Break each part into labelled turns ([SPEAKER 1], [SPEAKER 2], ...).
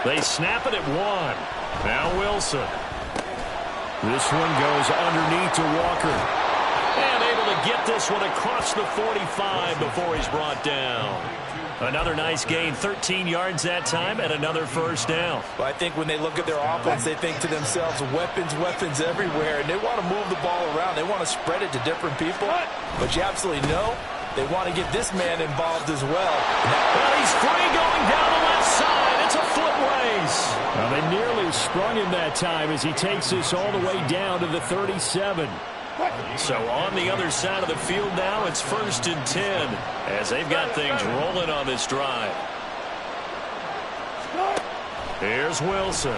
[SPEAKER 1] They snap it at 1. Now Wilson. This one goes underneath to Walker. And able to get this one across the 45 before he's brought down. Another nice gain, 13 yards that time, and another first down.
[SPEAKER 2] Well, I think when they look at their offense, they think to themselves, weapons, weapons everywhere, and they want to move the ball around. They want to spread it to different people, but you absolutely know they want to get this man involved as well.
[SPEAKER 1] Well, he's free going down the left side. It's a foot race. Well, they nearly sprung him that time as he takes this all the way down to the 37. So on the other side of the field now, it's 1st and 10 as they've got things rolling on this drive. Here's Wilson.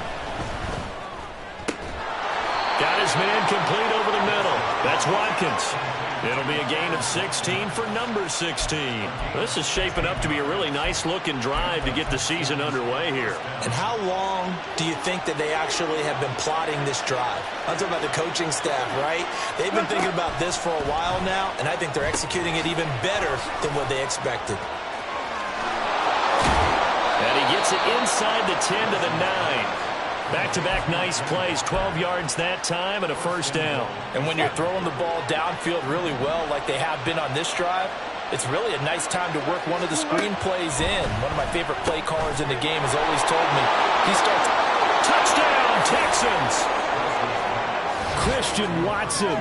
[SPEAKER 1] Got his man complete over the middle. That's Watkins. It'll be a gain of 16 for number 16. This is shaping up to be a really nice-looking drive to get the season underway here.
[SPEAKER 2] And how long do you think that they actually have been plotting this drive? I'm talking about the coaching staff, right? They've been thinking about this for a while now, and I think they're executing it even better than what they expected.
[SPEAKER 1] And he gets it inside the 10 to the 9. Back-to-back nice plays, 12 yards that time and a first down.
[SPEAKER 2] And when you're throwing the ball downfield really well like they have been on this drive, it's really a nice time to work one of the screen plays in. One of my favorite play callers in the game has always told me he starts.
[SPEAKER 1] Touchdown, Texans! Christian Watson,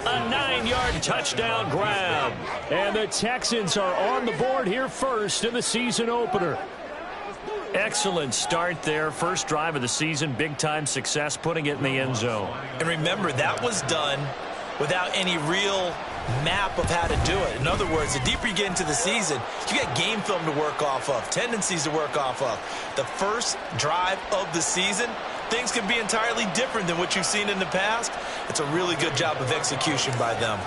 [SPEAKER 1] a 9-yard touchdown grab. And the Texans are on the board here first in the season opener. Excellent start there. First drive of the season. Big-time success putting it in the end zone.
[SPEAKER 2] And remember, that was done without any real map of how to do it. In other words, the deeper you get into the season, you got game film to work off of, tendencies to work off of. The first drive of the season, things can be entirely different than what you've seen in the past. It's a really good job of execution by them.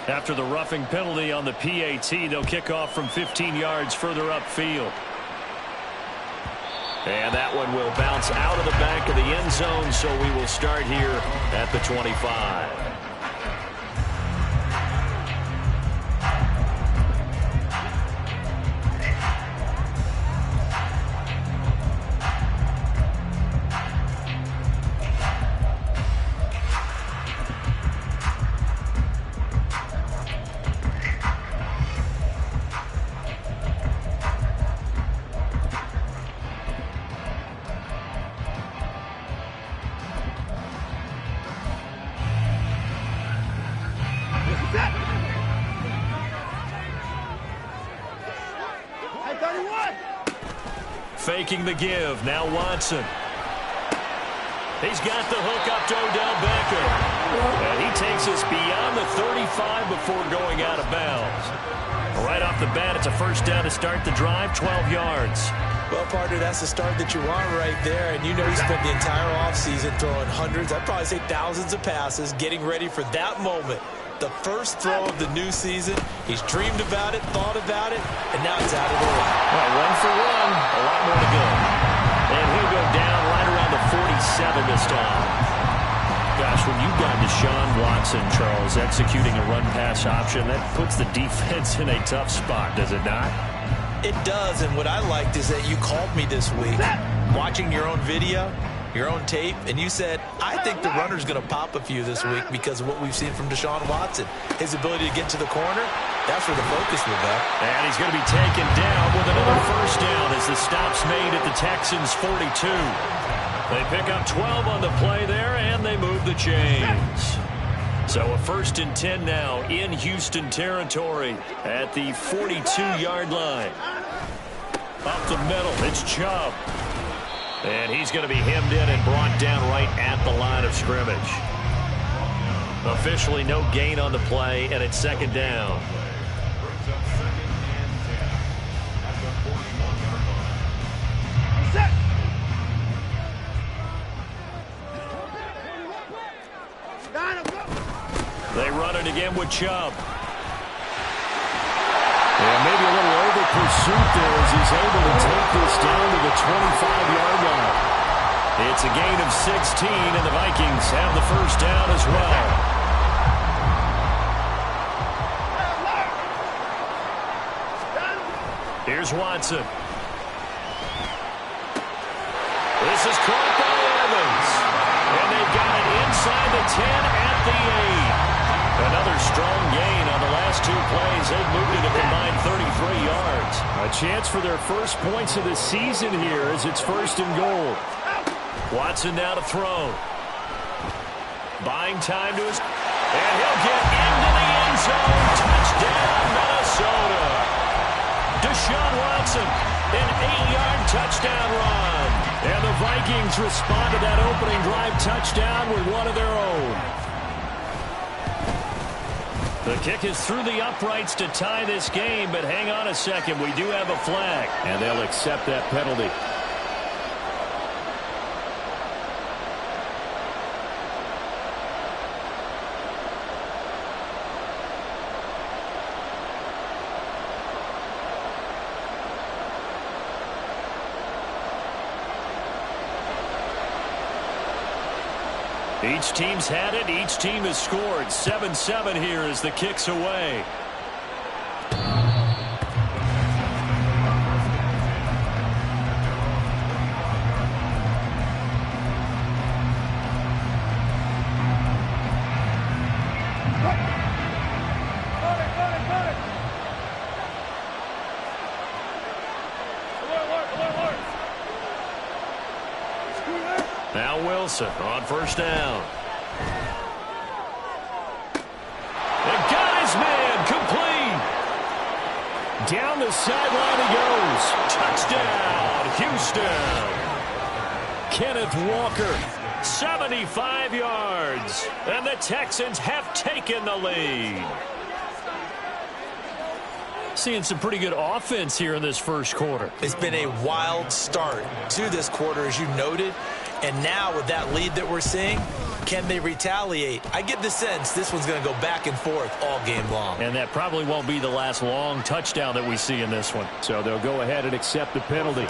[SPEAKER 1] After the roughing penalty on the PAT, they'll kick off from 15 yards further upfield. And that one will bounce out of the back of the end zone, so we will start here at the 25. Faking the give. Now Watson. He's got the hook up to Odell Beckham. And he takes us beyond the 35 before going out of bounds. Right off the bat, it's a first down to start the drive, 12 yards.
[SPEAKER 2] Well, partner, that's the start that you want right there. And you know he spent the entire offseason throwing hundreds, I'd probably say thousands of passes, getting ready for that moment. The first throw of the new season. He's dreamed about it, thought about it, and now it's out of the way.
[SPEAKER 1] Well, 1 for 1, a lot more to go. And he'll go down right around the 47 this time. Gosh, when you've got Deshaun Watson, Charles, executing a run-pass option, that puts the defense in a tough spot, does it not?
[SPEAKER 2] It does, and what I liked is that you called me this week, watching your own video, your own tape, and you said, I think the runner's going to pop a few this week because of what we've seen from Deshaun Watson. His ability to get to the corner, that's where the focus will go.
[SPEAKER 1] And he's going to be taken down with another first down as the stop's made at the Texans' 42. They pick up 12 on the play there, and they move the chains. So a 1st and 10 now in Houston territory at the 42-yard line. Up the middle, it's Chubb. And he's going to be hemmed in and brought down right at the line of scrimmage. Officially no gain on the play, and it's second down. They run it again with Chubb. And maybe a little over pursuit there as he's able to take this down to the 25-yard line. It's a gain of 16, and the Vikings have the first down as well. Here's Watson. This is caught by Evans. And they've got it inside the 10 at the 8. Another strong gain on the last 2 plays. They've moved it a combined 33 yards.
[SPEAKER 3] A chance for their first points of the season here as it's 1st and goal.
[SPEAKER 1] Watson now to throw. Buying time to his... And he'll get into the end zone. Touchdown, Minnesota. Deshaun Watson, an 8-yard touchdown run. And the Vikings respond to that opening drive touchdown with one of their own. The kick is through the uprights to tie this game, but hang on a second. We do have a flag.
[SPEAKER 3] And they'll accept that penalty.
[SPEAKER 1] Each team's had it. Each team has scored. 7-7 here as the kick's away. Now Wilson on 1st down. They got his man complete.
[SPEAKER 3] Down the sideline he goes.
[SPEAKER 1] Touchdown, Houston. Kenneth Walker, 75 yards. And the Texans have taken the lead. Seeing some pretty good offense here in this first quarter.
[SPEAKER 2] It's been a wild start to this quarter, as you noted. And now with that lead that we're seeing, can they retaliate? I get the sense this one's going to go back and forth all game long.
[SPEAKER 1] And that probably won't be the last long touchdown that we see in this one.
[SPEAKER 3] So they'll go ahead and accept the penalty.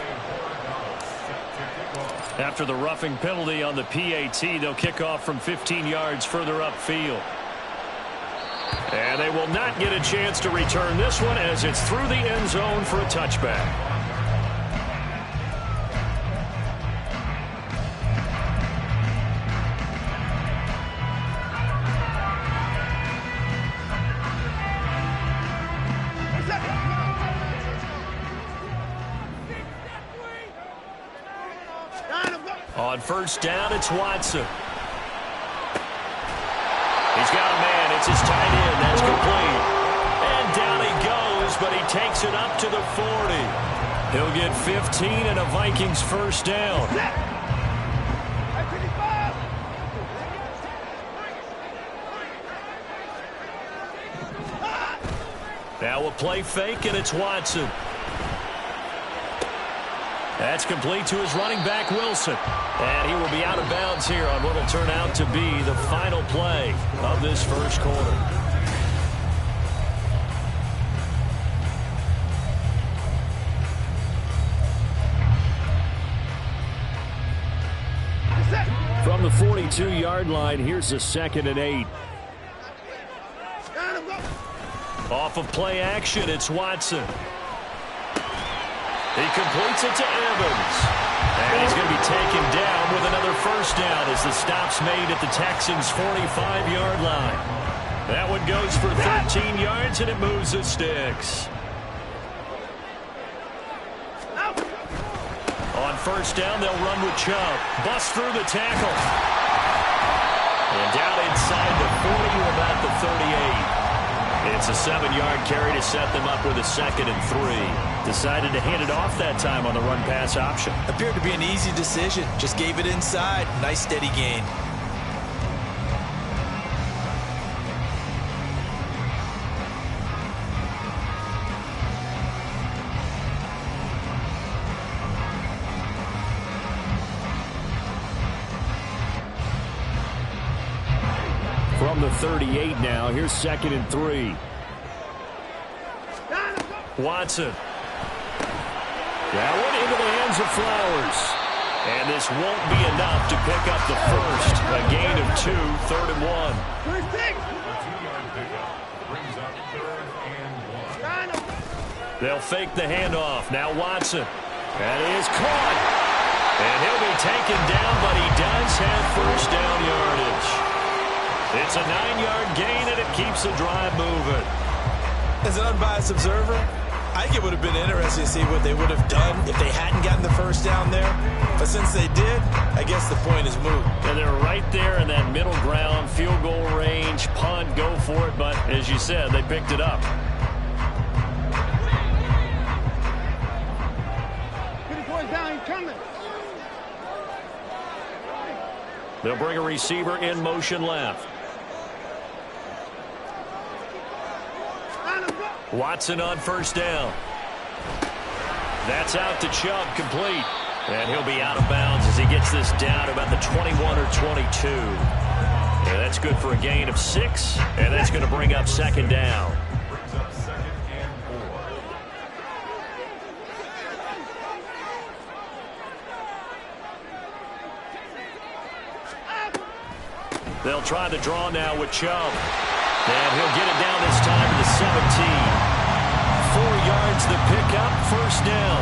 [SPEAKER 1] After the roughing penalty on the PAT, they'll kick off from 15 yards further upfield. And they will not get a chance to return this one as it's through the end zone for a touchback. On 1st down, it's Watson. He's got a man. It's his tight end. That's complete. And down he goes, but he takes it up to the 40. He'll get 15 and a Vikings 1st down. Now a play fake, and it's Watson. That's complete to his running back, Wilson. And he will be out of bounds here on what will turn out to be the final play of this first quarter.
[SPEAKER 3] From the 42-yard line, here's a 2nd and 8.
[SPEAKER 1] Off of play action, it's Watson. He completes it to Evans. And he's going to be taken down with another 1st down as the stop's made at the Texans' 45-yard line. That one goes for 13 yards, and it moves the sticks. On 1st down, they'll run with Chubb. Bust through the tackle. And down inside the 40 to about the 38. It's a 7-yard carry to set them up with a 2nd and 3. Decided to hand it off that time on the run-pass option.
[SPEAKER 2] Appeared to be an easy decision. Just gave it inside. Nice steady gain.
[SPEAKER 3] From the 38 now, here's 2nd and 3.
[SPEAKER 1] Watson. That one into the hands of Flowers. And this won't be enough to pick up the 1st. A gain of 2, 3rd and 1. They'll fake the handoff. Now Watson. That is caught. And he'll be taken down, but he does have first down yardage. It's a 9-yard gain, and it keeps the drive moving.
[SPEAKER 2] As an unbiased observer, I think it would have been interesting to see what they would have done if they hadn't gotten the first down there. But since they did, I guess the point is moot.
[SPEAKER 1] And they're right there in that middle ground, field goal range, punt, go for it. But as you said, they picked it up. They'll bring a receiver in motion left. Watson on first down. That's out to Chubb, complete. And he'll be out of bounds as he gets this down about the 21 or 22. And that's good for a gain of 6, and that's going to bring up second down. They'll try the draw now with Chubb. And he'll get it down this time to the 17. 4 yards the pickup, first down.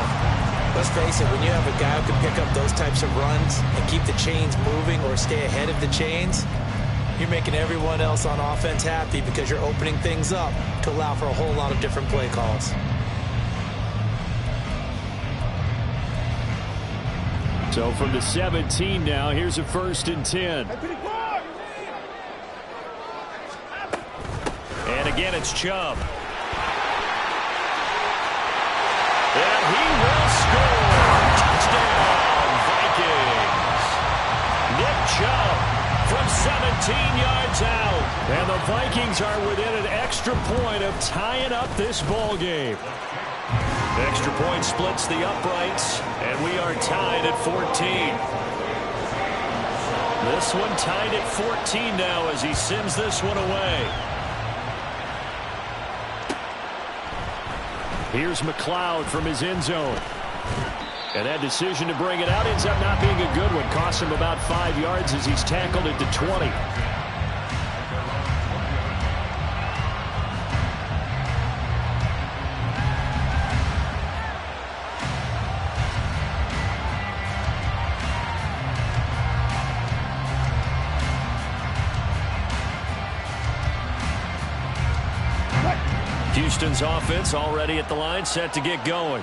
[SPEAKER 2] Let's face it, when you have a guy who can pick up those types of runs and keep the chains moving or stay ahead of the chains, you're making everyone else on offense happy because you're opening things up to allow for a whole lot of different play calls.
[SPEAKER 3] So from the 17 now, here's a 1st and 10.
[SPEAKER 1] And again, it's Chubb. And he will score. Touchdown, Vikings. Nick Chubb from 17 yards out.
[SPEAKER 3] And the Vikings are within an extra point of tying up this ball game.
[SPEAKER 1] Extra point splits the uprights, and we are tied at 14. This one tied at 14 now as he sends this one away.
[SPEAKER 3] Here's McLeod from his end zone. And that decision to bring it out ends up not being a good one. Costs him about 5 yards as he's tackled at the 20.
[SPEAKER 1] Houston's offense already at the line, set to get going.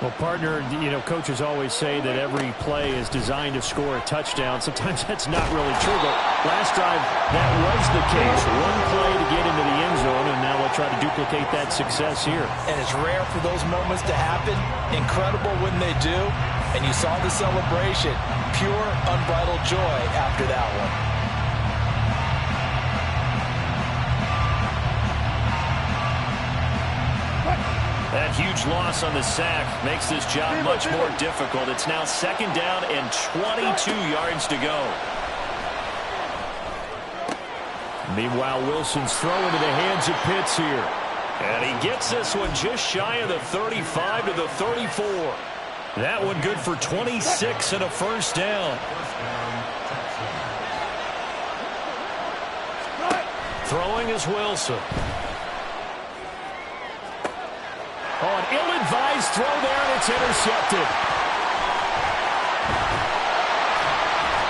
[SPEAKER 3] Well, partner, coaches always say that every play is designed to score a touchdown. Sometimes that's not really true, but last drive, that was the case. One play to get into the end zone, and now they'll try to duplicate that success here.
[SPEAKER 2] And it's rare for those moments to happen. Incredible when they do. And you saw the celebration. Pure, unbridled joy after that one.
[SPEAKER 1] That huge loss on the sack makes this job much more difficult. It's now 2nd down and 22 yards to go.
[SPEAKER 3] Meanwhile, Wilson's throw into the hands of Pitts here.
[SPEAKER 1] And he gets this one just shy of the 35 to the 34. That one good for 26 and a first down. Throwing is Wilson.
[SPEAKER 3] Oh, an ill-advised throw there, and it's intercepted.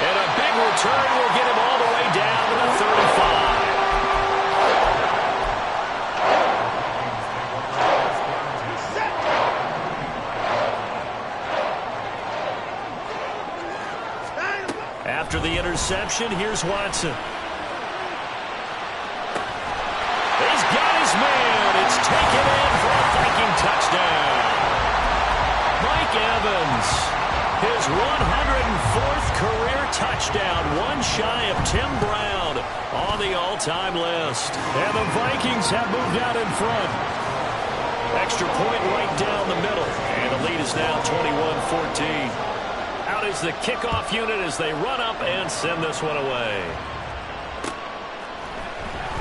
[SPEAKER 1] And a big return will get him all the way down to the 35. After the interception, here's Watson. He's got his man. It's taken in for a Viking touchdown. Mike Evans, his 104th career touchdown, one shy of Tim Brown on the all-time list.
[SPEAKER 3] And the Vikings have moved out in front.
[SPEAKER 1] Extra point right down the middle. And the lead is now 21-14. Out is the kickoff unit as they run up and send this one away.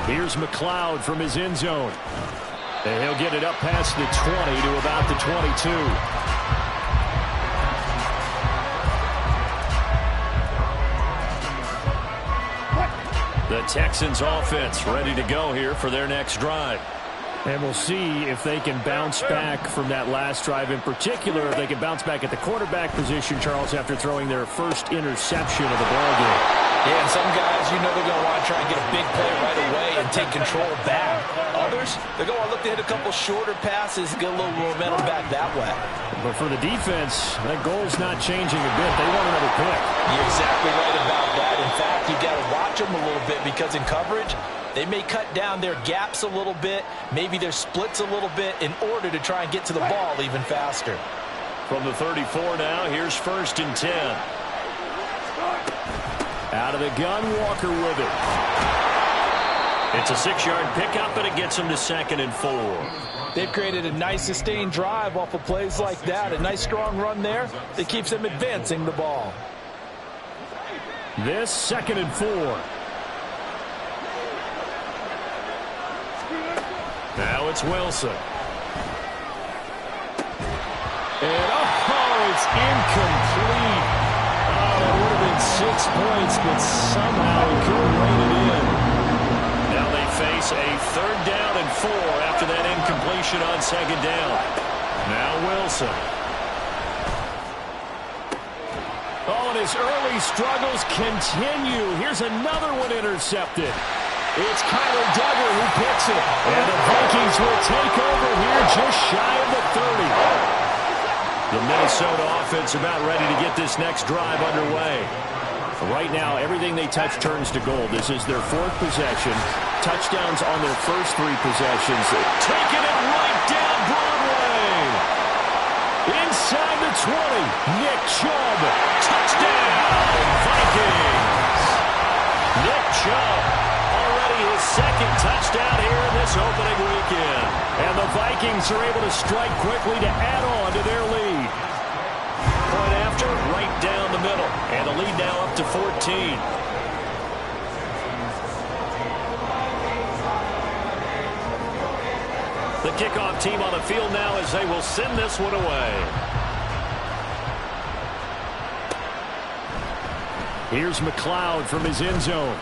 [SPEAKER 3] Here's McLeod from his end zone. And he'll get it up past the 20 to about the 22.
[SPEAKER 1] The Texans offense ready to go here for their next drive.
[SPEAKER 3] And we'll see if they can bounce back from that last drive, in particular, if they can bounce back at the quarterback position, Charles, after throwing their first interception of the ballgame.
[SPEAKER 2] Yeah, and some guys, you know they're going to want to try and get a big play right away and take control back. Others, they're going to look to hit a couple shorter passes, get a little momentum back that way.
[SPEAKER 3] But for the defense, that goal's not changing a bit. They want another pick.
[SPEAKER 2] You're exactly right about that. In fact, you got to watch them a little bit because in coverage, they may cut down their gaps a little bit, maybe their splits a little bit in order to try and get to the ball even faster.
[SPEAKER 1] From the 34 now, here's 1st and 10.
[SPEAKER 3] Out of the gun, Walker with it.
[SPEAKER 1] It's a 6-yard pickup, and it gets them to 2nd and 4.
[SPEAKER 2] They've created a nice sustained drive off of plays like that. A nice strong run there that keeps them advancing the ball.
[SPEAKER 3] This 2nd and 4.
[SPEAKER 1] Now it's Wilson.
[SPEAKER 3] And, it's incomplete. Oh, that would have been 6 points, but somehow he couldn't rein it in.
[SPEAKER 1] Now they face a 3rd down and 4 after that incompletion on 2nd down. Now Wilson.
[SPEAKER 3] Oh, and his early struggles continue. Here's another one intercepted. It's Kyler Duggar who picks it. And the Vikings will take over here just shy of the 30.
[SPEAKER 1] The Minnesota offense about ready to get this next drive underway.
[SPEAKER 3] Right now, everything they touch turns to gold. This is their 4th possession. Touchdowns on their first 3 possessions.
[SPEAKER 1] Taking it right down Broadway.
[SPEAKER 3] Inside the 20. Nick Chubb.
[SPEAKER 1] Touchdown, Vikings. Nick Chubb. His 2nd touchdown here in this opening weekend.
[SPEAKER 3] And the Vikings are able to strike quickly to add on to their lead.
[SPEAKER 1] Point after, right down the middle. And the lead now up to 14. The kickoff team on the field now as they will send this one away.
[SPEAKER 3] Here's McLeod from his end zone.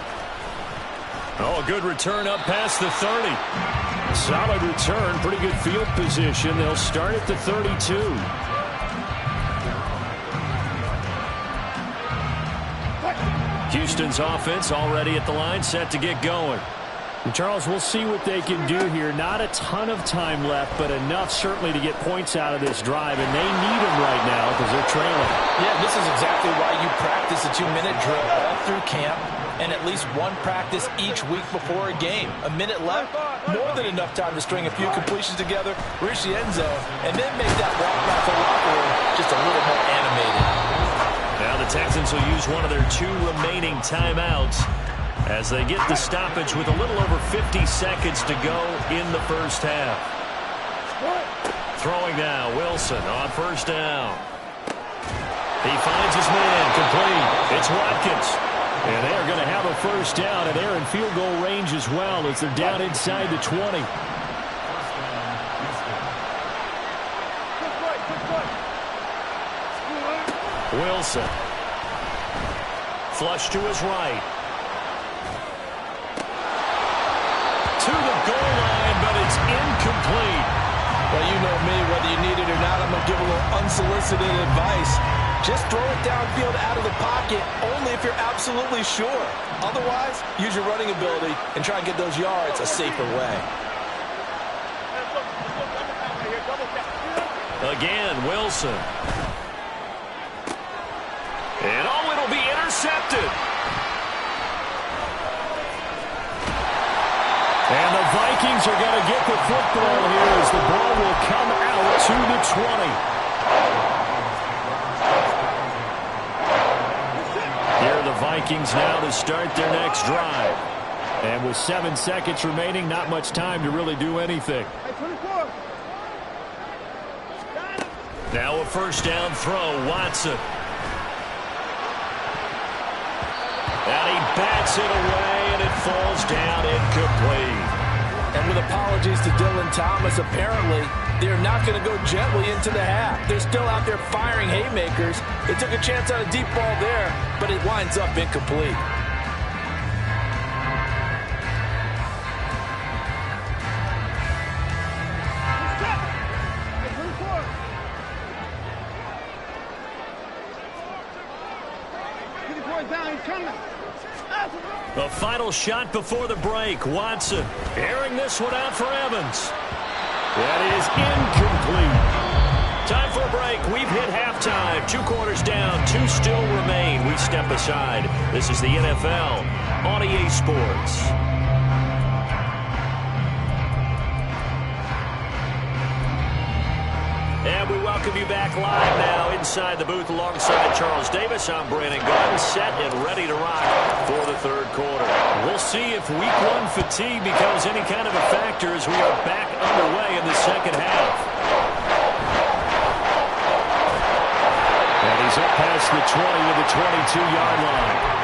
[SPEAKER 1] Oh, a good return up past the 30.
[SPEAKER 3] Solid return, pretty good field position. They'll start at the 32.
[SPEAKER 1] Houston's offense already at the line, set to get going.
[SPEAKER 3] And Charles, we'll see what they can do here. Not a ton of time left, but enough certainly to get points out of this drive, and they need them right now because they're trailing.
[SPEAKER 2] Yeah, this is exactly why you practice a 2-minute drill all through camp and at least one practice each week before a game. A minute left, more than enough time to string a few completions together, reach the end zone, and then make that walk back to the locker room just a little more animated.
[SPEAKER 1] Now the Texans will use one of their 2 remaining timeouts as they get the stoppage with a little over 50 seconds to go in the first half. Throwing now, Wilson on 1st down. He finds his man, complete. It's Watkins.
[SPEAKER 3] And they're going to have a 1st down, and they're in field goal range as well as they're down inside the 20.
[SPEAKER 1] Wilson. Flush to his right. To the goal line, but it's incomplete.
[SPEAKER 2] Well, you know me, whether you need it or not, I'm going to give a little unsolicited advice. Just throw it downfield out of the pocket only if you're absolutely sure. Otherwise, use your running ability and try and get those yards a safer way.
[SPEAKER 1] Again, Wilson. And it'll be intercepted.
[SPEAKER 3] And the Vikings are going to get the football here as the ball will come out to the 20. Here are the Vikings now to start their next drive. And with 7 seconds remaining, not much time to really do anything.
[SPEAKER 1] Now a 1st down throw, Watson. And he bats it away, and it falls down incomplete.
[SPEAKER 2] And with apologies to Dylan Thomas, apparently they're not going to go gently into the half. They're still out there firing haymakers. They took a chance on a deep ball there, but it winds up incomplete.
[SPEAKER 1] The final shot before the break. Watson airing this one out for Evans. That is incomplete. Time for a break. We've hit halftime. 2 quarters down. 2 still remain. We step aside. This is the NFL on EA Sports. And we welcome you back live now inside the booth alongside Charles Davis. I'm Brandon Gunn, set and ready to rock for the third quarter. We'll see if week 1 fatigue becomes any kind of a factor as we are back underway in the second half. And he's up past the 20 to the 22-yard line.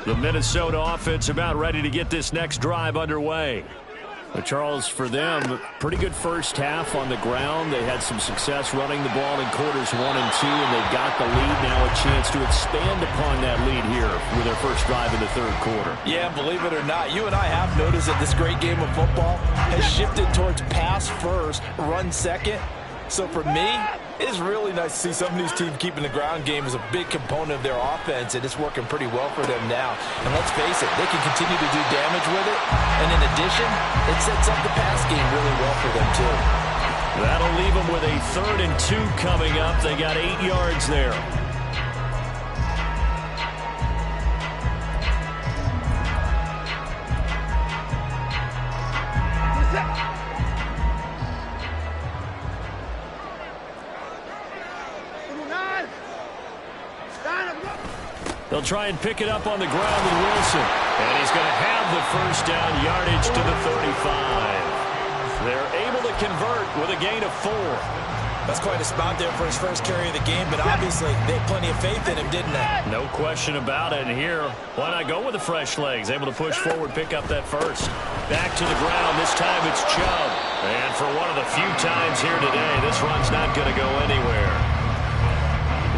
[SPEAKER 1] The Minnesota offense about ready to get this next drive underway. But Charles, for them, pretty good first half on the ground. They had some success running the ball in quarters 1 and 2, and they got the lead. Now a chance to expand upon that lead here with their first drive in the third quarter.
[SPEAKER 2] Yeah, believe it or not, you and I have noticed that this great game of football has shifted towards pass first, run second. So for me, it's really nice to see some of these teams keeping the ground game as a big component of their offense, and it's working pretty well for them now. And let's face it, they can continue to do damage with it. And in addition, it sets up the pass game really well for them too.
[SPEAKER 1] That'll leave them with a 3rd and 2 coming up. They got 8 yards there. They'll try and pick it up on the ground with Wilson. And he's going to have the first down yardage to the 35. They're able to convert with a gain of 4.
[SPEAKER 2] That's quite a spot there for his first carry of the game, but obviously they had plenty of faith in him, didn't they?
[SPEAKER 1] No question about it. And here, why not go with the fresh legs? Able to push forward, pick up that first. Back to the ground. This time it's Chubb. And for one of the few times here today, this run's not going to go anywhere.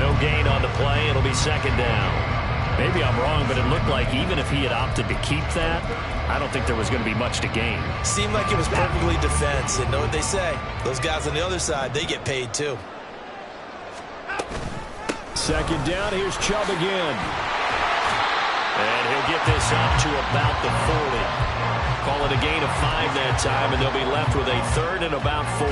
[SPEAKER 1] No gain on the play. It'll be second down. Maybe I'm wrong, but it looked like even if he had opted to keep that, I don't think there was going to be much to gain.
[SPEAKER 2] Seemed like it was perfectly defense. And know what they say? Those guys on the other side, they get paid too.
[SPEAKER 1] Second down, here's Chubb again. And he'll get this up to about the 40. Call it a gain of 5 that time, and they'll be left with a 3rd and about 4.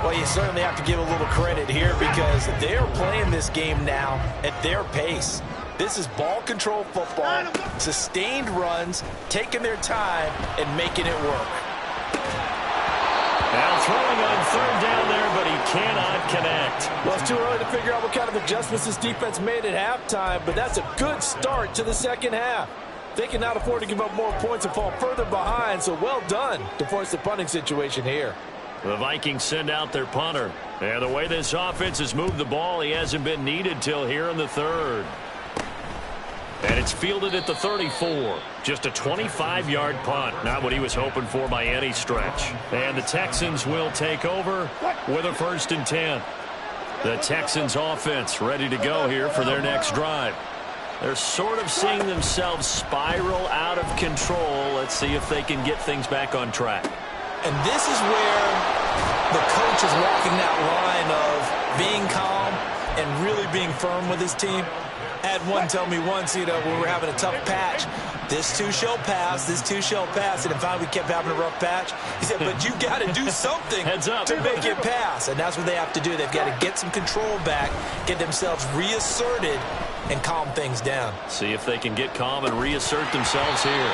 [SPEAKER 2] Well, you certainly have to give a little credit here because they are playing this game now at their pace. This is ball control football, sustained runs, taking their time, and making it work.
[SPEAKER 1] Now throwing on 3rd down there, but he cannot connect.
[SPEAKER 2] Well, it's too early to figure out what kind of adjustments this defense made at halftime, but that's a good start to the second half. They cannot afford to give up more points and fall further behind, so well done to force the punting situation here.
[SPEAKER 1] The Vikings send out their punter. And the way this offense has moved the ball, he hasn't been needed till here in the 3rd. And it's fielded at the 34. Just a 25-yard punt. Not what he was hoping for by any stretch. And the Texans will take over with a 1st and 10. The Texans offense ready to go here for their next drive. They're sort of seeing themselves spiral out of control. Let's see if they can get things back on track.
[SPEAKER 2] And this is where the coach is walking that line of being calm and really being firm with his team. I had one tell me once, when we were having a tough patch, this too shall pass, this too shall pass. And if we kept having a rough patch, he said, but you got to do something
[SPEAKER 1] Heads up.
[SPEAKER 2] to make it pass. And that's what they have to do. They've got to get some control back, get themselves reasserted, and calm things down.
[SPEAKER 1] See if they can get calm and reassert themselves here.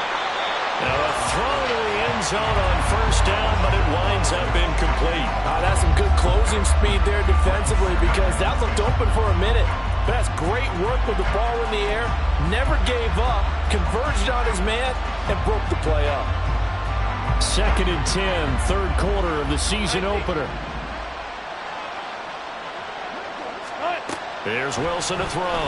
[SPEAKER 1] Now a throw to the end zone on 1st down, but it winds up incomplete.
[SPEAKER 2] That's some good closing speed there defensively because that looked open for a minute. That's great work with the ball in the air. Never gave up, converged on his man, and broke the play up.
[SPEAKER 1] 2nd and 10, 3rd quarter of the season opener. Here's Wilson to throw.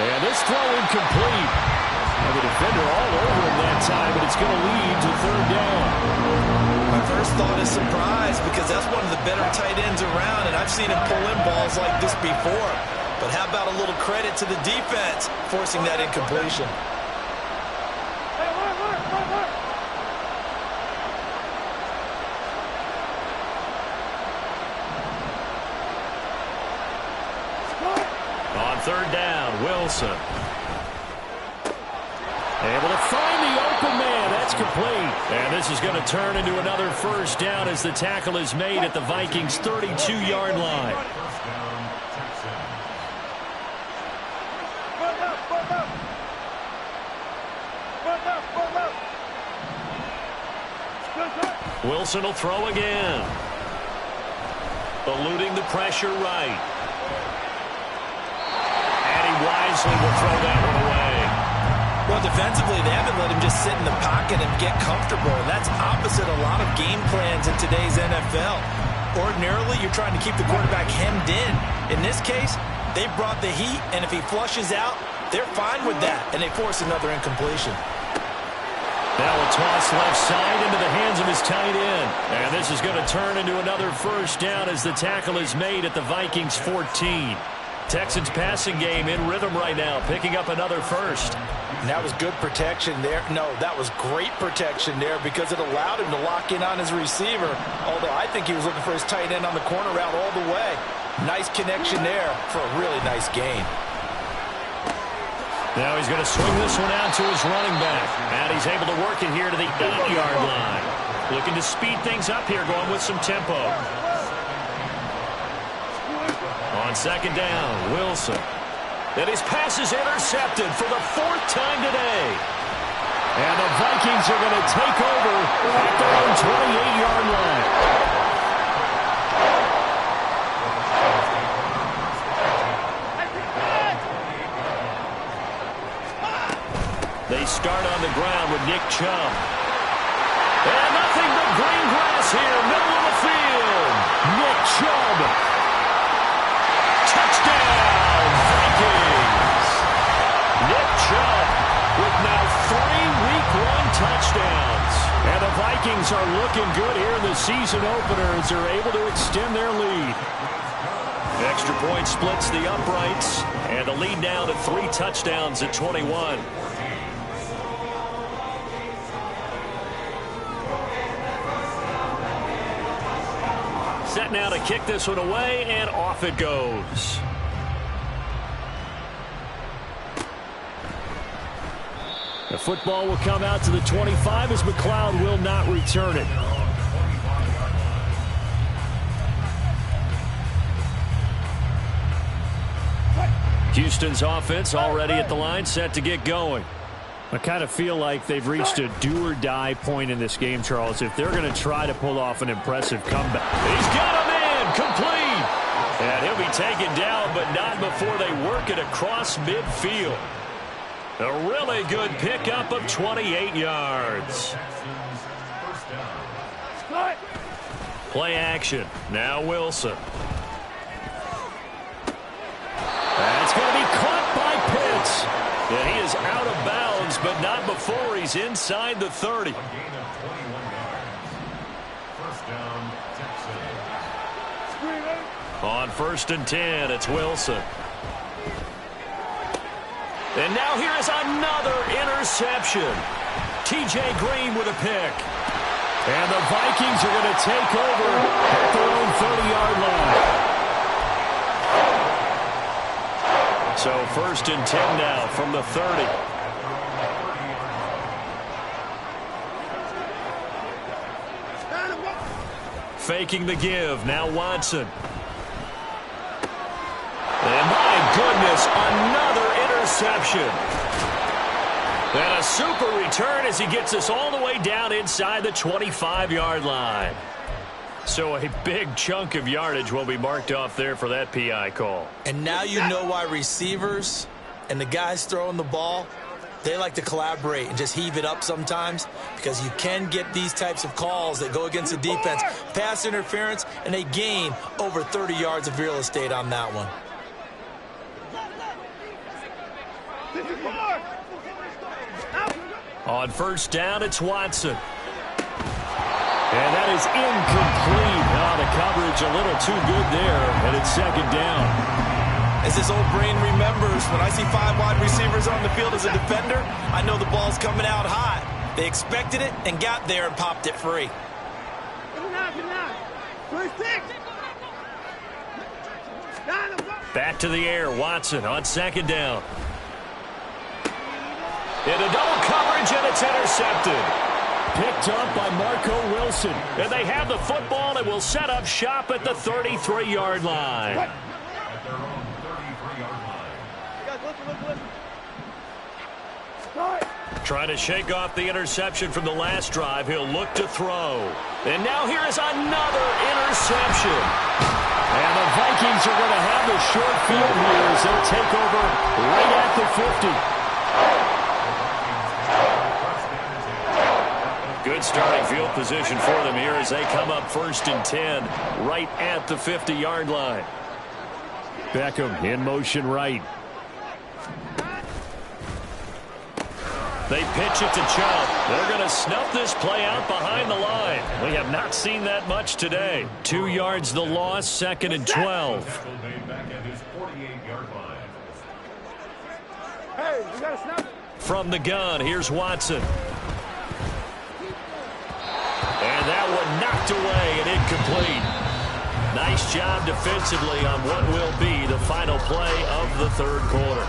[SPEAKER 1] And this throw incomplete. And the defender all over him that
[SPEAKER 3] time, but it's going to lead to third down.
[SPEAKER 2] My first thought is surprise, because that's one of the better tight ends around, and I've seen him pull in balls like this before. But how about a little credit to the defense forcing that incompletion?
[SPEAKER 1] On third down, Wilson. Able to find the open man. That's complete. And this is going to turn into another first down as the tackle is made at the Vikings' 32-yard line. Wilson will throw again. Eluding the pressure right. And he wisely will throw that one away.
[SPEAKER 2] Well, defensively, they haven't let him just sit in the pocket and get comfortable. And that's opposite a lot of game plans in today's NFL. Ordinarily, you're trying to keep the quarterback hemmed in. In this case, they brought the heat, and if he flushes out, they're fine with that, and they force another incompletion.
[SPEAKER 1] Now a toss left side into the hands of his tight end. And this is going to turn into another first down as the tackle is made at the Vikings' 14. Texans passing game in rhythm right now, picking up another first.
[SPEAKER 2] And that was good protection there. No, that was great protection there because it allowed him to lock in on his receiver. Although I think he was looking for his tight end on the corner route all the way. Nice connection there for a really nice gain.
[SPEAKER 1] Now he's going to swing this one out to his running back. And he's able to work it here to the 8-yard line. Looking to speed things up here, going with some tempo. On second down, Wilson. And his pass is intercepted for the 4th time today. And the Vikings are going to take over at their own 28-yard line. They start on the ground with Nick Chubb. And nothing but green grass here, middle of the field. Nick Chubb. Touchdown, Vikings. Nick Chubb with now 3 Week 1 touchdowns. And the Vikings are looking good here in the season opener as they're able to extend their lead. Extra point splits the uprights, and the lead now to 3 touchdowns at 21. Set now to kick this one away, and off it goes. The football will come out to the 25 as McLeod will not return it. Houston's offense already at the line, set to get going.
[SPEAKER 3] I kind of feel like they've reached a do-or-die point in this game, Charles, if they're going to try to pull off an impressive comeback.
[SPEAKER 1] He's got him in, complete. And he'll be taken down, but not before they work it across midfield. A really good pickup of 28 yards. Play action. Now Wilson. That's going to be caught by Pitts. And he is out of bounds, but not before he's inside the 30. On 1st and 10, it's Wilson. And now here is another interception. T.J. Green with a pick. And the Vikings are going to take over at their own 30-yard line. So 1st and 10 now from the 30. Faking the give. Now Watson. And my goodness, another interception. And a super return as he gets us all the way down inside the 25-yard line. So a big chunk of yardage will be marked off there for that PI call.
[SPEAKER 2] And now you know why receivers and the guys throwing the ball, they like to collaborate and just heave it up sometimes, because you can get these types of calls that go against the defense, pass interference, and they gain over 30 yards of real estate on that one.
[SPEAKER 1] On first down, it's Watson.
[SPEAKER 3] And that is incomplete. Oh, the coverage a little too good there, and it's second down.
[SPEAKER 2] As his old brain remembers, when I see 5 wide receivers on the field as a defender, I know the ball's coming out hot. They expected it and got there and popped it free.
[SPEAKER 1] Back to the air, Watson on second down. Into double coverage, and it's intercepted.
[SPEAKER 3] Picked up by Marco Wilson.
[SPEAKER 1] And they have the football and will set up shop at the 33-yard line. Trying to shake off the interception from the last drive. He'll look to throw. And now here is another interception.
[SPEAKER 3] And the Vikings are going to have the short field here as they take over right at the 50.
[SPEAKER 1] Good starting field position for them here as they come up 1st and 10 right at the 50-yard line.
[SPEAKER 3] Beckham in motion right.
[SPEAKER 1] They pitch it to Chubb. They're going to snuff this play out behind the line. We have not seen that much today. 2 yards the loss, 2nd and 12. From the gun, here's Watson. And that one knocked away and incomplete. Nice job defensively on what will be the final play of the 3rd quarter.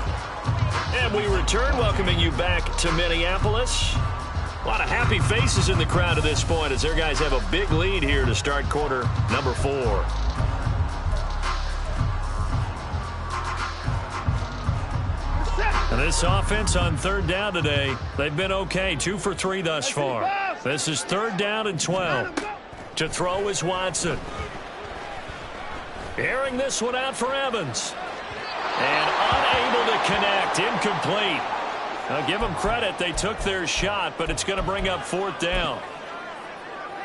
[SPEAKER 1] And we return, welcoming you back to Minneapolis. A lot of happy faces in the crowd at this point as their guys have a big lead here to start quarter number 4. And this offense on 3rd down today, they've been okay, 2 for 3 thus far. This is 3rd down and 12. To throw is Watson. Airing this one out for Evans. And unable to connect, incomplete. Now give them credit, they took their shot, but it's going to bring up 4th down.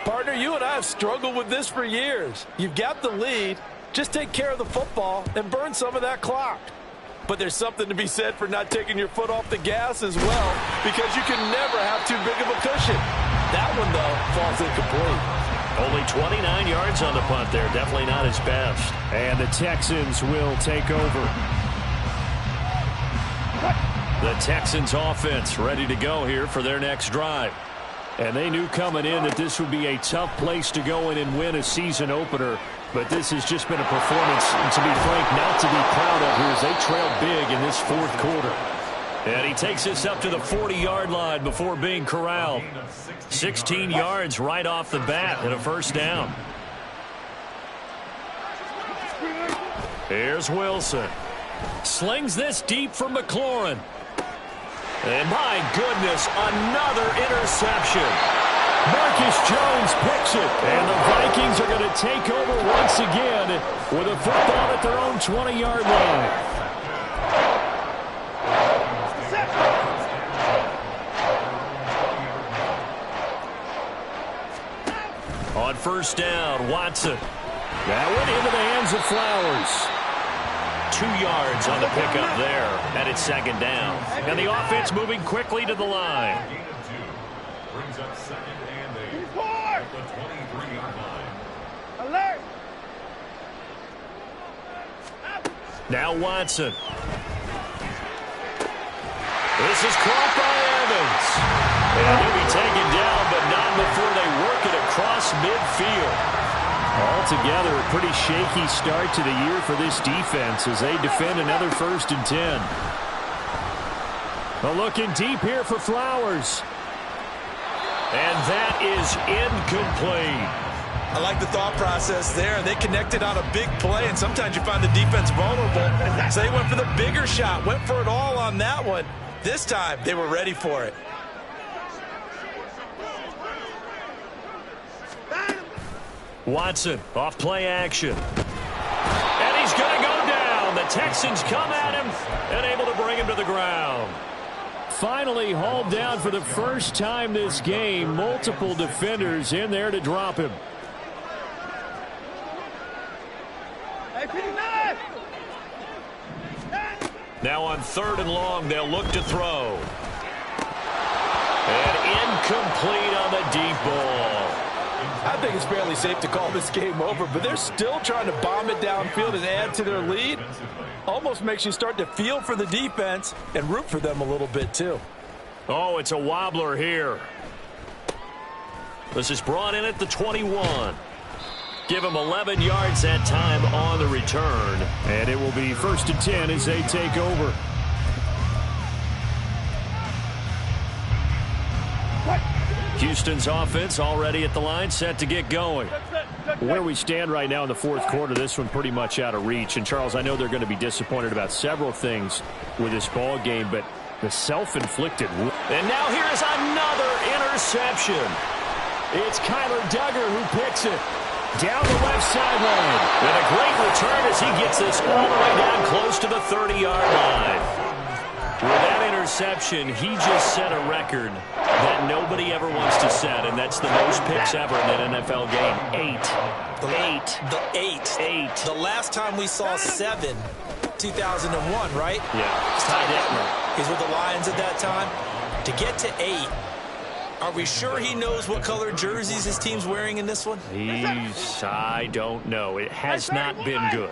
[SPEAKER 2] Partner, you and I have struggled with this for years. You've got the lead, just take care of the football and burn some of that clock. But there's something to be said for not taking your foot off the gas as well, because you can never have too big of a cushion. That one, though, falls incomplete.
[SPEAKER 1] Only 29 yards on the punt there. Definitely not his best.
[SPEAKER 3] And the Texans will take over.
[SPEAKER 1] The Texans offense ready to go here for their next drive.
[SPEAKER 3] And they knew coming in that this would be a tough place to go in and win a season opener. But this has just been a performance, and to be frank, not to be proud of here as they trail big in this 4th quarter.
[SPEAKER 1] And he takes this up to the 40-yard line before being corralled. 16 yards right off the bat and a 1st down. Here's Wilson. Slings this deep for McLaurin. And my goodness, another interception.
[SPEAKER 3] Marcus Jones picks it. And the Vikings are going to take over once again with a football at their own 20-yard line.
[SPEAKER 1] On 1st down, Watson.
[SPEAKER 3] That went into the hands of Flowers.
[SPEAKER 1] 2 yards on the pickup there, and it's 2nd down. And the offense moving quickly to the line.
[SPEAKER 4] Brings up 2nd and 8 at the 23-yard line.
[SPEAKER 5] Alert!
[SPEAKER 1] Now Watson. This is caught by Evans. And he'll be taken down, but not before they work it across midfield.
[SPEAKER 3] Altogether, a pretty shaky start to the year for this defense as they defend another 1st and 10. But looking deep here for Flowers.
[SPEAKER 1] And that is incomplete.
[SPEAKER 2] I like the thought process there. They connected on a big play, and sometimes you find the defense vulnerable. So they went for the bigger shot, went for it all on that one. This time, they were ready for it.
[SPEAKER 1] Watson off play action. And he's going to go down. The Texans come at him and able to bring him to the ground.
[SPEAKER 3] Finally hauled down for the first time this game. Multiple defenders in there to drop him.
[SPEAKER 1] Now on 3rd and long, they'll look to throw. And Incomplete on the deep ball.
[SPEAKER 5] I think it's fairly safe to call this game over, but they're still trying to bomb it downfield and add to their lead. Almost makes you start to feel for the defense and root for them a little bit too.
[SPEAKER 1] Oh, it's a wobbler here. This is brought in at the 21. Give him 11 yards that time on the return.
[SPEAKER 3] And it will be 1st and 10 as they take over.
[SPEAKER 1] Houston's offense already at the line, set to get going.
[SPEAKER 3] Where we stand right now in the 4th quarter, this one pretty much out of reach. And, Charles, I know they're going to be disappointed about several things with this ball game, but the self-inflicted.
[SPEAKER 1] And now here is another interception.
[SPEAKER 3] It's Kyler Duggar who picks it down the left sideline.
[SPEAKER 1] And a great return as he gets this all the way down close to the 30-yard line. With that interception, he just set a record that nobody ever wants to set, and that's the most picks ever in an NFL game. 8.
[SPEAKER 2] The last time we saw 7, 2001, right?
[SPEAKER 1] Yeah.
[SPEAKER 2] Ty Detmer. He's with the Lions at that time. To get to 8, are we sure he knows what color jerseys his team's wearing in this one?
[SPEAKER 1] I don't know. It has not been good.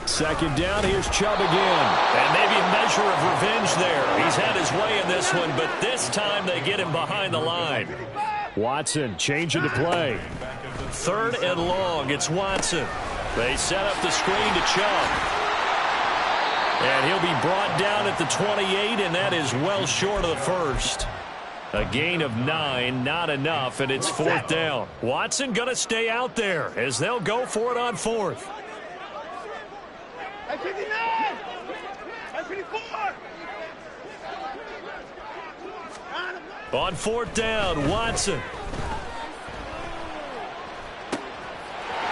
[SPEAKER 3] 2nd down, here's Chubb again.
[SPEAKER 1] And maybe a measure of revenge there. He's had his way in this one, but this time they get him behind the line.
[SPEAKER 3] Watson changing to play.
[SPEAKER 1] 3rd and long. It's Watson. They set up the screen to Chubb. And he'll be brought down at the 28, and that is well short of the first. A gain of 9, not enough, and it's 4th down. Watson going to stay out there as they'll go for it on 4th. On 4th down, Watson.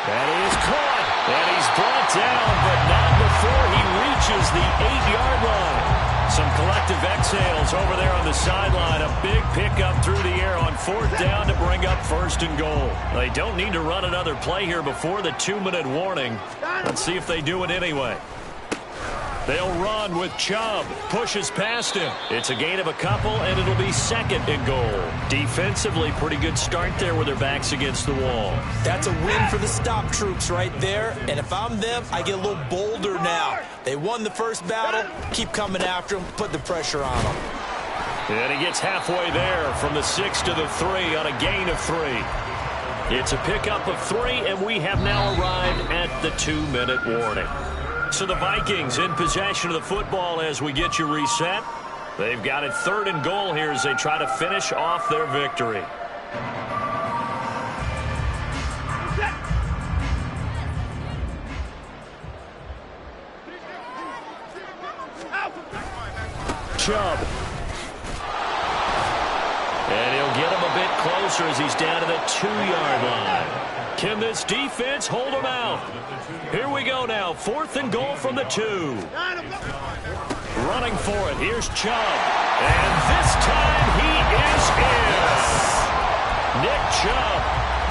[SPEAKER 3] That is caught.
[SPEAKER 1] And he's brought down, but not before he reaches the 8-yard line. Some collective exhales over there on the sideline. A big pickup through the air on 4th down to bring up 1st and goal. They don't need to run another play here before the 2-minute warning. Let's see if they do it anyway. They'll run with Chubb. Pushes past him. It's a gain of a couple, and it'll be 2nd and goal. Defensively, pretty good start there with their backs against the wall.
[SPEAKER 2] That's a win for the stop troops right there. And if I'm them, I get a little bolder now. They won the first battle. Keep coming after them. Put the pressure on them.
[SPEAKER 1] And he gets halfway there from the 6 to the 3 on a gain of 3. It's a pickup of 3, and we have now arrived at the 2-minute warning. So the Vikings in possession of the football as we get you reset. They've got it 3rd and goal here as they try to finish off their victory.
[SPEAKER 3] Chubb.
[SPEAKER 1] And he'll get him a bit closer as he's down to the 2-yard line. Can this defense hold him out? Here we go now. 4th and goal from the 2. Running for it. Here's Chubb. And this time he is in. Nick Chubb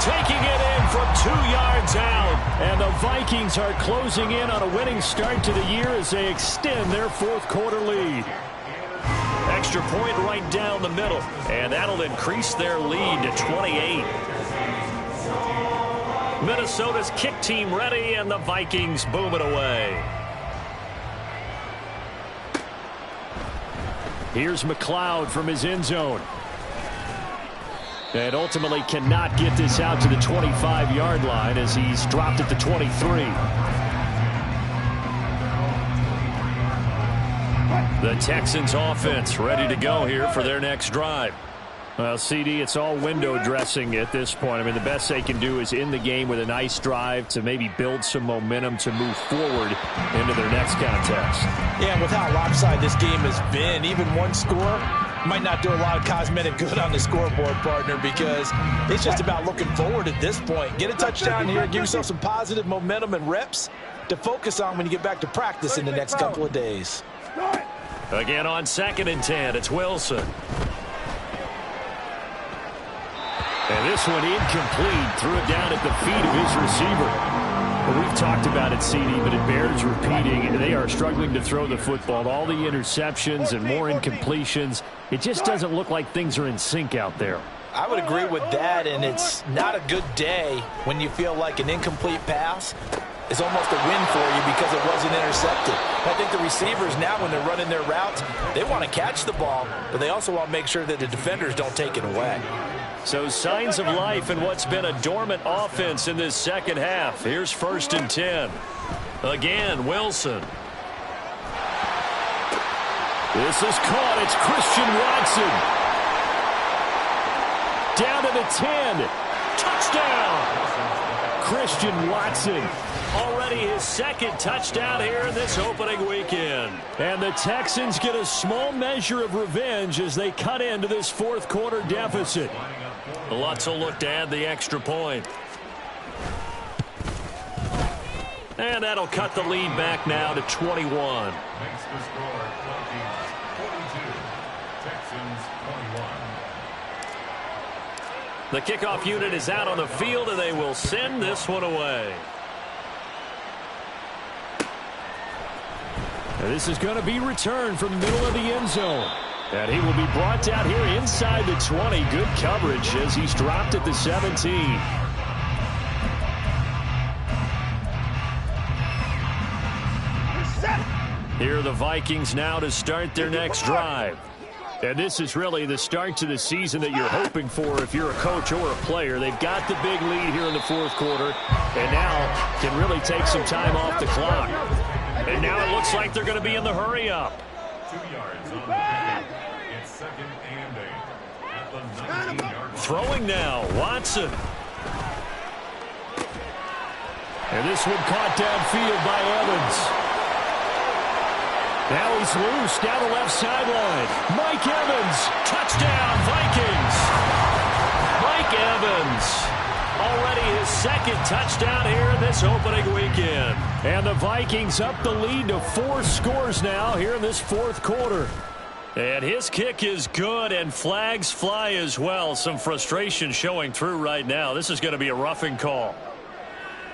[SPEAKER 1] taking it in from 2 yards out.
[SPEAKER 3] And the Vikings are closing in on a winning start to the year as they extend their 4th quarter lead.
[SPEAKER 1] Extra point right down the middle. And that'll increase their lead to 28. Minnesota's kick team ready, and the Vikings boom it away.
[SPEAKER 3] Here's McLeod from his end zone. And ultimately cannot get this out to the 25-yard line as he's dropped at the 23.
[SPEAKER 1] The Texans offense ready to go here for their next drive.
[SPEAKER 3] Well, CD, it's all window dressing at this point. I mean, the best they can do is in the game with a nice drive to maybe build some momentum to move forward into their next contest.
[SPEAKER 2] Yeah, and with how lopsided this game has been, even one score might not do a lot of cosmetic good on the scoreboard, partner, because it's just about looking forward at this point. Get a touchdown here, give yourself some positive momentum and reps to focus on when you get back to practice in the next couple of days.
[SPEAKER 1] Again on 2nd and 10, it's Wilson.
[SPEAKER 3] And this one incomplete. Threw it down at the feet of his receiver. Well, we've talked about it, CD, but it bears repeating. They are struggling to throw the football. All the interceptions and more incompletions. It just doesn't look like things are in sync out there.
[SPEAKER 2] I would agree with that, and it's not a good day when you feel like an incomplete pass is almost a win for you because it wasn't intercepted. I think the receivers now, when they're running their routes, they want to catch the ball, but they also want to make sure that the defenders don't take it away.
[SPEAKER 1] So signs of life in what's been a dormant offense in this second half. Here's 1st and 10. Again, Wilson.
[SPEAKER 3] This is caught. It's Christian Watson. Down to the 10.
[SPEAKER 1] Touchdown!
[SPEAKER 3] Christian Watson.
[SPEAKER 1] Already his 2nd touchdown here in this opening weekend.
[SPEAKER 3] And the Texans get a small measure of revenge as they cut into this 4th quarter deficit.
[SPEAKER 1] Lutz will look to add the extra point. And that'll cut the lead back now to 21.
[SPEAKER 4] Makes the score 42. Texans 21.
[SPEAKER 1] The kickoff unit is out on the field, and they will send this one away.
[SPEAKER 3] And this is going to be returned from the middle of the end zone. And he will be brought down here inside the 20. Good coverage as he's dropped at the 17.
[SPEAKER 1] Here are the Vikings now to start their next drive.
[SPEAKER 3] And this is really the start to the season that you're hoping for if you're a coach or a player. They've got the big lead here in the 4th quarter, and now can really take some time off the clock.
[SPEAKER 1] And now it looks like they're going to be in the hurry-up.
[SPEAKER 4] 2 yards on the play. It's 2nd and 8 at the 19-yard line.
[SPEAKER 1] Throwing now, Watson.
[SPEAKER 3] And this one caught downfield by Evans. Now he's loose down the left sideline. Mike Evans.
[SPEAKER 1] Touchdown, Vikings. Mike Evans. Already his 2nd touchdown here in this opening weekend.
[SPEAKER 3] And the Vikings up the lead to 4 scores now here in this 4th quarter.
[SPEAKER 1] And his kick is good, and flags fly as well. Some frustration showing through right now. This is going to be a roughing call.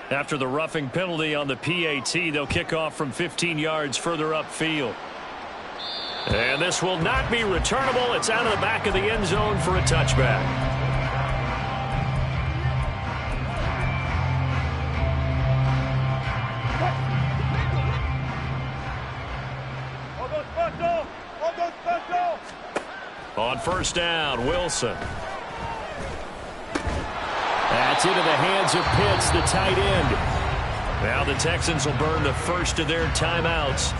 [SPEAKER 1] After the roughing penalty on the PAT, they'll kick off from 15 yards further upfield. And this will not be returnable. It's out of the back of the end zone for a touchback. On 1st down, Wilson.
[SPEAKER 3] That's into the hands of Pitts, the tight end.
[SPEAKER 1] Now the Texans will burn the first of their timeouts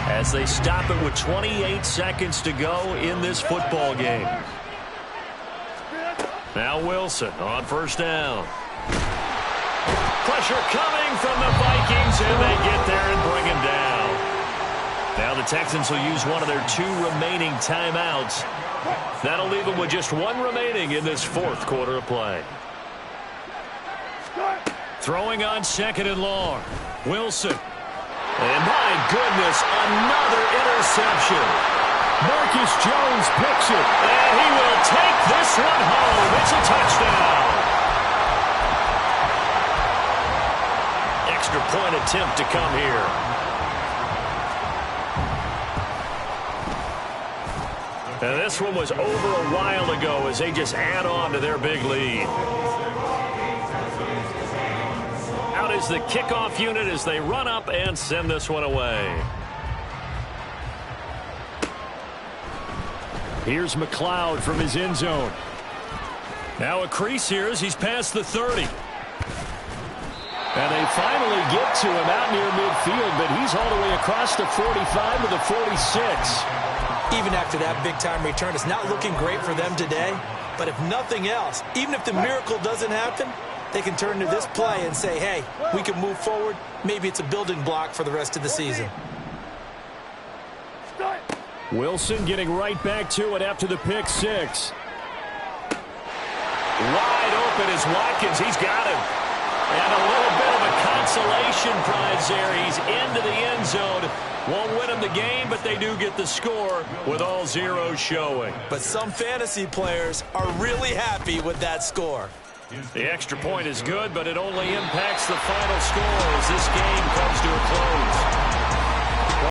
[SPEAKER 1] as they stop it with 28 seconds to go in this football game. Now Wilson on 1st down. Pressure coming from the Vikings, and they get there and bring him down. Now the Texans will use one of their 2 remaining timeouts. That'll leave them with just 1 remaining in this 4th quarter of play. Throwing on 2nd and long. Wilson. And my goodness, another interception.
[SPEAKER 3] Marcus Jones picks it.
[SPEAKER 1] And he will take this one home. It's a touchdown. Extra point attempt to come here. And this one was over a while ago as they just add on to their big lead. Out is the kickoff unit as they run up and send this one away.
[SPEAKER 3] Here's McLeod from his end zone.
[SPEAKER 1] Now a crease here as he's past the 30.
[SPEAKER 3] And they finally get to him out near midfield, but he's all the way across the 45 to the 46.
[SPEAKER 2] Even after that big-time return, it's not looking great for them today. But if nothing else, even if the miracle doesn't happen, they can turn to this play and say, hey, we can move forward. Maybe it's a building block for the rest of the season.
[SPEAKER 3] Wilson getting right back to it after the pick 6.
[SPEAKER 1] Wide open is Watkins. He's got him. And a little bit of a consolation prize there. He's into the end zone. Won't win them the game, but they do get the score with all zeros showing.
[SPEAKER 2] But some fantasy players are really happy with that score.
[SPEAKER 1] The extra point is good, but it only impacts the final score as this game comes to a close.